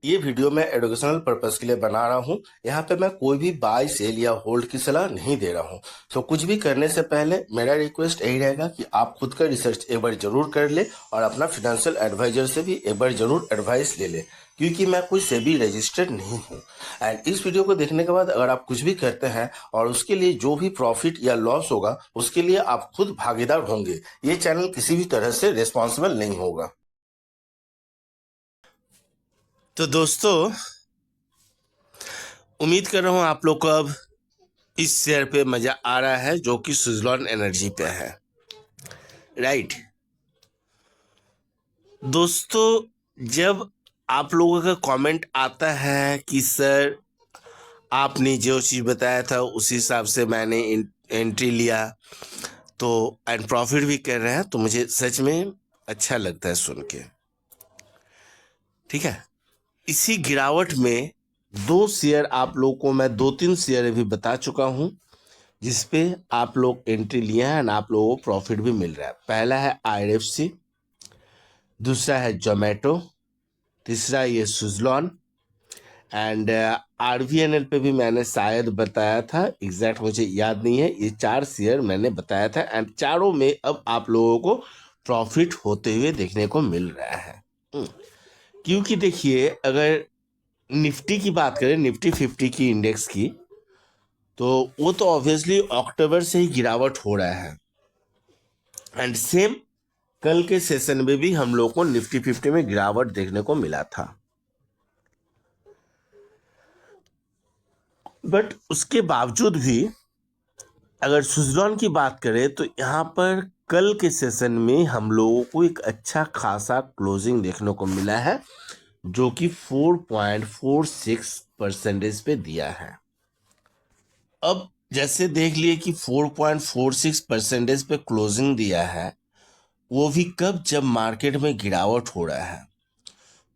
ये वीडियो मैं educational purpose के लिए बना रहा हूँ। यहाँ पे मैं कोई भी बाय सेल या होल्ड की सलाह नहीं दे रहा हूँ। तो कुछ भी करने से पहले मेरा रिक्वेस्ट यही रहेगा कि आप खुद का रिसर्च एक बार जरूर कर ले और अपना फाइनेंशियल एडवाइजर से भी एक बार जरूर एडवाइस ले ले, क्योंकि मैं कोई सेबी रजिस्टर्ड नहीं हूँ। एंड इस वीडियो को देखने के बाद अगर आप कुछ भी करते हैं और उसके लिए जो भी प्रॉफिट या लॉस होगा उसके लिए आप खुद भागीदार होंगे। ये चैनल किसी भी तरह से रिस्पॉन्सिबल नहीं होगा। तो दोस्तों, उम्मीद कर रहा हूँ आप लोग को अब इस शेयर पे मजा आ रहा है जो कि सुजलॉन एनर्जी पे है, राइट। दोस्तों, जब आप लोगों का कमेंट आता है कि सर आपने जो चीज़ बताया था उसी हिसाब से मैंने एंट्री लिया तो एंड प्रॉफिट भी कर रहे हैं, तो मुझे सच में अच्छा लगता है सुन के, ठीक है। इसी गिरावट में दो शेयर आप लोगों को मैं 2-3 शेयर अभी बता चुका हूं जिसपे आप लोग एंट्री लिए हैं एंड आप लोगों को प्रॉफिट भी मिल रहा है। पहला है आईआरएफसी, दूसरा है जोमेटो, तीसरा ये सुजलॉन एंड आरवीएनएल पे भी मैंने शायद बताया था, एग्जैक्ट मुझे याद नहीं है। ये 4 शेयर मैंने बताया था एंड चारों में अब आप लोगों को प्रॉफिट होते हुए देखने को मिल रहा है। क्योंकि देखिए, अगर निफ्टी की बात करें, निफ्टी 50 की इंडेक्स की, तो वो तो ऑब्वियसली अक्टूबर से ही गिरावट हो रहा है एंड सेम कल के सेशन में भी हम लोग को निफ्टी 50 में गिरावट देखने को मिला था। बट उसके बावजूद भी अगर सुजलॉन की बात करें तो यहाँ पर कल के सेशन में हम लोगों को एक अच्छा खासा क्लोजिंग देखने को मिला है जो कि 4.46% पे दिया है। अब जैसे देख लिए कि 4.46% पे क्लोजिंग दिया है, वो भी कब, जब मार्केट में गिरावट हो रहा है।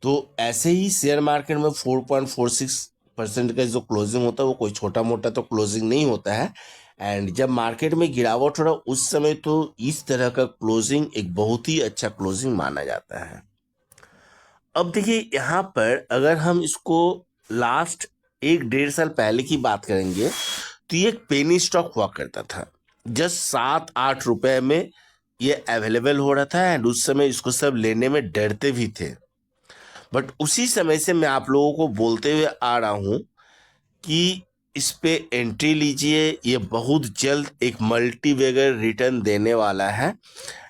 तो ऐसे ही शेयर मार्केट में 4.46% का जो क्लोजिंग होता है वो कोई छोटा मोटा तो क्लोजिंग नहीं होता है एंड जब मार्केट में गिरावट हो रहा है उस समय तो इस तरह का क्लोजिंग एक बहुत ही अच्छा क्लोजिंग माना जाता है। अब देखिए, यहाँ पर अगर हम इसको लास्ट 1-1.5 साल पहले की बात करेंगे तो ये एक पेनी स्टॉक हुआ करता था। जस्ट 7-8 रुपए में ये अवेलेबल हो रहा था एंड उस समय इसको सब लेने में डरते भी थे। बट उसी समय से मैं आप लोगों को बोलते हुए आ रहा हूं कि इस पे एंट्री लीजिए, ये बहुत जल्द एक मल्टीबैगर रिटर्न देने वाला है।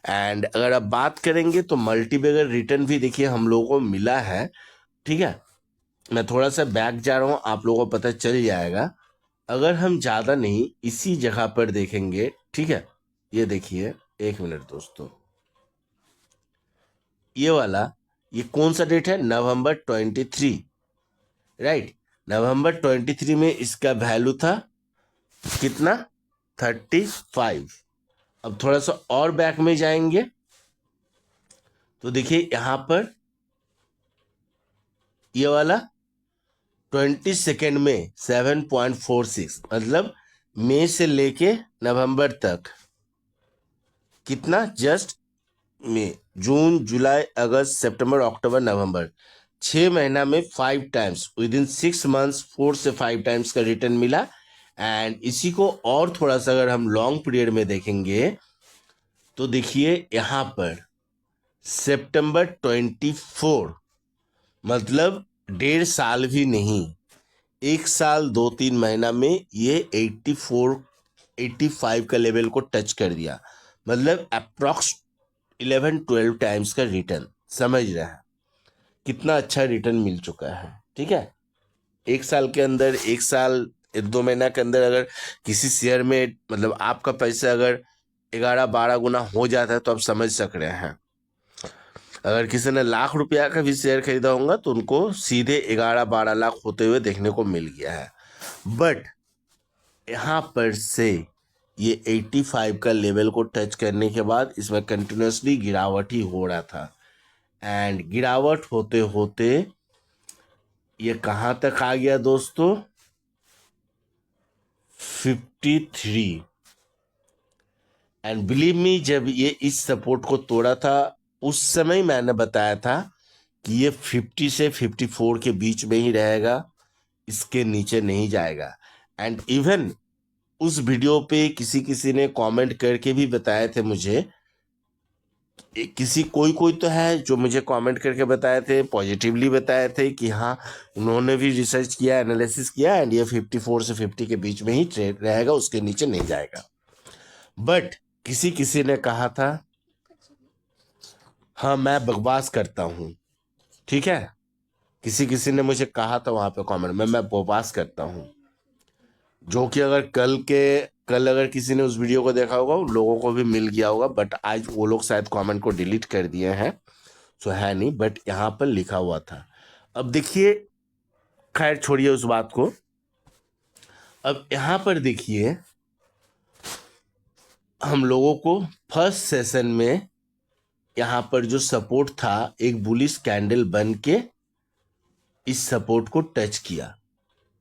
एंड अगर आप बात करेंगे तो मल्टीबैगर रिटर्न भी देखिए हम लोगों को मिला है, ठीक है। मैं थोड़ा सा बैक जा रहा हूँ, आप लोगों को पता चल जाएगा। अगर हम ज़्यादा नहीं इसी जगह पर देखेंगे, ठीक है, ये देखिए, एक मिनट दोस्तों, ये वाला, ये कौन सा डेट है, नवंबर 23, राइट। नवंबर 23 में इसका वैल्यू था कितना, 35। अब थोड़ा सा और बैक में जाएंगे तो देखिए यहां पर ये वाला 22 में 7.46, मतलब मई से लेके नवंबर तक कितना, जस्ट मई, जून, जुलाई, अगस्त, सितंबर, अक्टूबर, नवंबर, 6 महीना में 5 टाइम्स, विद इन 6 मंथ्स 4 से 5 टाइम्स का रिटर्न मिला। एंड इसी को और थोड़ा सा अगर हम लॉन्ग पीरियड में देखेंगे तो देखिए यहां पर सितंबर 24, मतलब 1.5 साल भी नहीं, 1 साल 2-3 महीना में ये 85 का लेवल को टच कर दिया, मतलब अप्रॉक्स 11-12 टाइम्स का रिटर्न। समझ रहे हैं कितना अच्छा रिटर्न मिल चुका है, ठीक है। 1 साल के अंदर, 1 साल 2 महीना के अंदर अगर किसी शेयर में मतलब आपका पैसा अगर 11-12 गुना हो जाता है तो आप समझ सक रहे हैं। अगर किसी ने लाख रुपया का भी शेयर खरीदा होगा तो उनको सीधे 11-12 लाख होते हुए देखने को मिल गया है। बट यहाँ पर से ये 85 का लेवल को टच करने के बाद इसमें कंटिन्यूसली गिरावट ही हो रहा था एंड गिरावट होते होते ये कहाँ तक आ गया दोस्तों, 53। एंड बिलीव मी, जब ये इस सपोर्ट को तोड़ा था उस समय मैंने बताया था कि ये 50 से 54 के बीच में ही रहेगा, इसके नीचे नहीं जाएगा। एंड इवन उस वीडियो पे किसी किसी ने कमेंट करके भी बताए थे मुझे, किसी कोई कोई तो है जो मुझे कमेंट करके बताए थे, पॉजिटिवली बताए थे कि हाँ उन्होंने भी रिसर्च किया, एनालिसिस किया एंड ये 54 से 50 के बीच में ही ट्रेड रहेगा, उसके नीचे नहीं जाएगा। बट किसी किसी ने कहा था हाँ मैं बकवास करता हूँ, ठीक है, किसी किसी ने मुझे कहा था वहां पे कमेंट में मैं बकवास करता हूँ, जो कि अगर कल अगर किसी ने उस वीडियो को देखा होगा उन लोगों को भी मिल गया होगा, बट आज वो लोग शायद कमेंट को डिलीट कर दिए हैं, सो है नहीं, बट यहाँ पर लिखा हुआ था। अब देखिए, खैर छोड़िए उस बात को। अब यहाँ पर देखिए, हम लोगों को फर्स्ट सेशन में यहाँ पर जो सपोर्ट था एक बुलिश कैंडल बन के इस सपोर्ट को टच किया,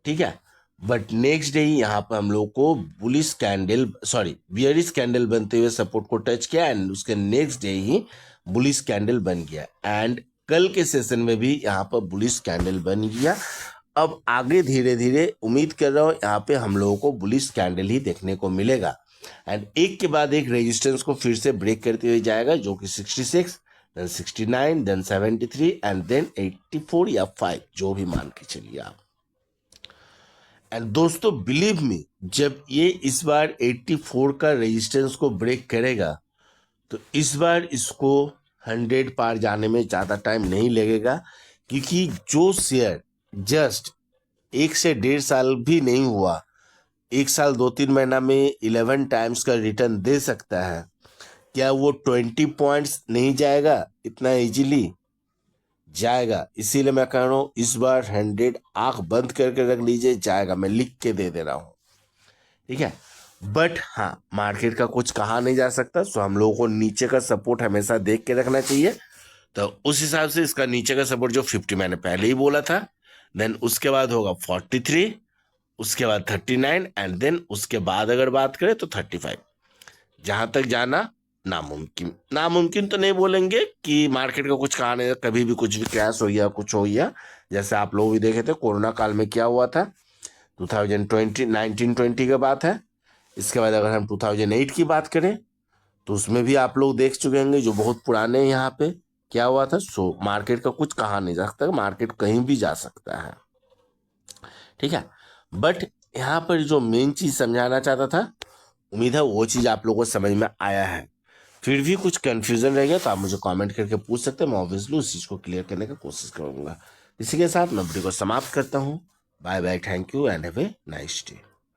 ठीक है, बट नेक्स्ट डे ही यहाँ पर हम लोग को बुलिश कैंडल बियरिश कैंडल बनते हुए सपोर्ट को टच किया एंड उसके नेक्स्ट डे ही बुलिश कैंडल बन गया एंड कल के सेशन में भी यहाँ पर बुलिश कैंडल बन गया। अब आगे धीरे धीरे उम्मीद कर रहा हूँ यहाँ पे हम लोगों को बुलिश कैंडल ही देखने को मिलेगा एंड एक के बाद एक रेजिस्टेंस को फिर से ब्रेक करते हुए जाएगा, जो कि 66, देन 69, देन 73 एंड देन 84 या 5 जो भी मान के चलिए आप। एंड दोस्तों बिलीव मी, जब ये इस बार 84 का रेजिस्टेंस को ब्रेक करेगा तो इस बार इसको 100 पार जाने में ज़्यादा टाइम नहीं लगेगा, क्योंकि जो शेयर जस्ट 1 से 1.5 साल भी नहीं हुआ, 1 साल 2-3 महीना में 11 टाइम्स का रिटर्न दे सकता है, क्या वो 20 पॉइंट्स नहीं जाएगा? इतना इजीली जाएगा। इसीलिए मैं कह रहा हूँ इस बार 100 आंख बंद करके रख लीजिए, जाएगा, मैं लिख के दे रहा हूँ, ठीक है। बट हाँ, मार्केट का कुछ कहा नहीं जा सकता, सो हम लोगों को नीचे का सपोर्ट हमेशा देख के रखना चाहिए। तो उस हिसाब से इसका नीचे का सपोर्ट जो 50 मैंने पहले ही बोला था, देन उसके बाद होगा 43, उसके बाद 39 एंड देन उसके बाद अगर बात करें तो 35, जहां तक जाना नामुमकिन तो नहीं बोलेंगे कि मार्केट का कुछ कहा नहीं, कभी भी कुछ भी क्रैश हो गया, कुछ हो गया, जैसे आप लोग भी देखे थे कोरोना काल में क्या हुआ था, 1920 का बात है। इसके बाद अगर हम 2008 की बात करें तो उसमें भी आप लोग देख चुके होंगे, जो बहुत पुराने यहाँ पे क्या हुआ था। सो मार्केट का कुछ कहा नहीं जा सकता, मार्केट कहीं भी जा सकता है, ठीक है। बट यहाँ पर जो मेन चीज समझाना चाहता था, उम्मीद है वो चीज आप लोगों को समझ में आया है। फिर भी कुछ कंफ्यूजन रह गया तो आप मुझे कमेंट करके पूछ सकते हैं, मैं ऑब्वियसली उस चीज को क्लियर करने का कोशिश करूंगा। इसी के साथ मैं वीडियो को समाप्त करता हूँ। Bye bye, thank you and have a nice day.